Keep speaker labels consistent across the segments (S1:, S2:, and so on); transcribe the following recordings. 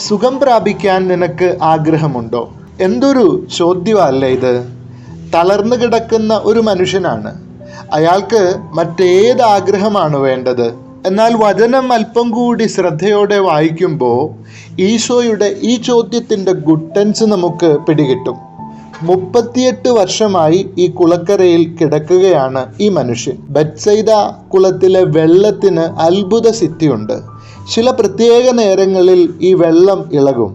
S1: സുഖം പ്രാപിക്കാൻ നിനക്ക് ആഗ്രഹമുണ്ടോ? എന്തൊരു ചോദ്യമല്ലേ ഇത്. തളർന്നു കിടക്കുന്ന ഒരു മനുഷ്യനാണ്. അയാൾക്ക് മറ്റേത് ആഗ്രഹമാണ് വേണ്ടത്? എന്നാൽ വചനം അല്പം കൂടി ശ്രദ്ധയോടെ വായിക്കുമ്പോൾ ഈശോയുടെ ഈ ചോദ്യത്തിൻ്റെ ഗുട്ടൻസ് നമുക്ക് പിടികിട്ടും. 38 വർഷമായി ഈ കുളക്കരയിൽ കിടക്കുകയാണ് ഈ മനുഷ്യൻ. ബെത്സൈദ കുളത്തിലെ വെള്ളത്തിന് അത്ഭുത സിദ്ധിയുണ്ട്. ചില പ്രത്യേക നേരങ്ങളിൽ ഈ വെള്ളം ഇളകും.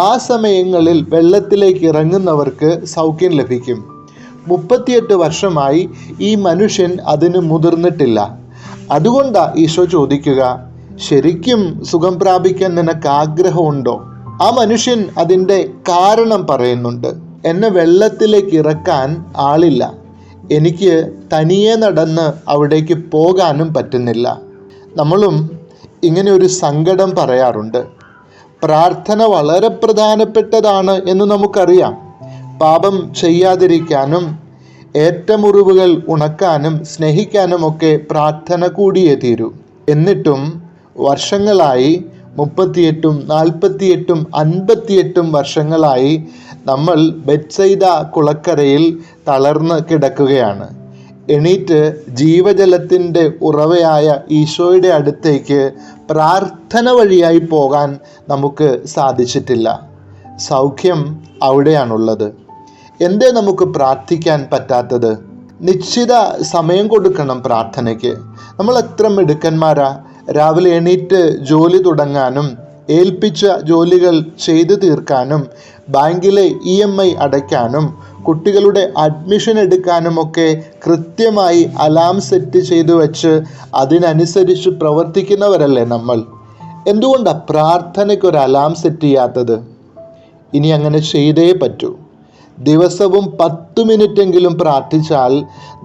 S1: ആ സമയങ്ങളിൽ വെള്ളത്തിലേക്ക് ഇറങ്ങുന്നവർക്ക് സൗഖ്യം ലഭിക്കും. 38 വർഷമായി ഈ മനുഷ്യൻ അതിന് മുതിർന്നിട്ടില്ല. അതുകൊണ്ടാണ് ഈശോ ചോദിക്കുക, ശരിക്കും സുഖം പ്രാപിക്കാൻ നിനക്ക് ആഗ്രഹമുണ്ടോ? ആ മനുഷ്യൻ അതിൻ്റെ കാരണം പറയുന്നുണ്ട്. എന്നെ വെള്ളത്തിലേക്ക് ഇറക്കാൻ ആളില്ല, എനിക്ക് തനിയെ നടന്ന് അവിടേക്ക് പോകാനും പറ്റുന്നില്ല. നമ്മളും ഇങ്ങനെ ഒരു സങ്കടം പറയാറുണ്ട്. പ്രാർത്ഥന വളരെ പ്രധാനപ്പെട്ടതാണ് എന്ന് നമുക്കറിയാം. പാപം ചെയ്യാതിരിക്കാനും ഏറ്റമുറിവുകൾ ഉണക്കാനും സ്നേഹിക്കാനുമൊക്കെ പ്രാർത്ഥന കൂടിയേ തീരൂ. എന്നിട്ടും വർഷങ്ങളായി 38, 48, 58 വർഷങ്ങളായി നമ്മൾ ബെത്സൈദ കുളക്കരയിൽ തളർന്ന് കിടക്കുകയാണ്. എണീറ്റ് ജീവജലത്തിൻ്റെ ഉറവയായ ഈശോയുടെ അടുത്തേക്ക് പ്രാർത്ഥന വഴിയായി പോകാൻ നമുക്ക് സാധിച്ചിട്ടില്ല. സൗഖ്യം അവിടെയാണുള്ളത്. എന്തേ നമുക്ക് പ്രാർത്ഥിക്കാൻ പറ്റാത്തത്? നിശ്ചിത സമയം കൊടുക്കണം പ്രാർത്ഥനയ്ക്ക്. നമ്മൾ എത്ര മിടുക്കന്മാരാ! രാവിലെ എണീറ്റ് ജോലി തുടങ്ങാനും ഏൽപ്പിച്ച ജോലികൾ ചെയ്തു തീർക്കാനും ബാങ്കിലെ EMI അടയ്ക്കാനും കുട്ടികളുടെ അഡ്മിഷൻ എടുക്കാനുമൊക്കെ കൃത്യമായി അലാം സെറ്റ് ചെയ്തു വെച്ച് അതിനനുസരിച്ച് പ്രവർത്തിക്കുന്നവരല്ലേ നമ്മൾ. എന്തുകൊണ്ടാണ് പ്രാർത്ഥനയ്ക്കൊരു അലാം സെറ്റ് ചെയ്യാത്തത്? ഇനി അങ്ങനെ ചെയ്തേ പറ്റൂ. ദിവസവും 10 മിനിറ്റെങ്കിലും പ്രാർത്ഥിച്ചാൽ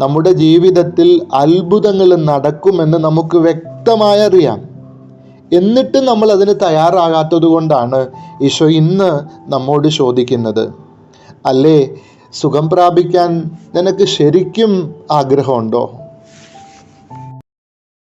S1: നമ്മുടെ ജീവിതത്തിൽ അത്ഭുതങ്ങൾ നടക്കുമെന്ന് നമുക്ക് വ്യക്തമായി അറിയാം. എന്നിട്ട് നമ്മൾ അതിന് തയ്യാറാകാത്തത് കൊണ്ടാണ് ഈശോ ഇന്ന് നമ്മോട് ചോദിക്കുന്നത്, അല്ലേ സുഖം പ്രാപിക്കാൻ നിനക്ക് ശരിക്കും ആഗ്രഹമുണ്ടോ?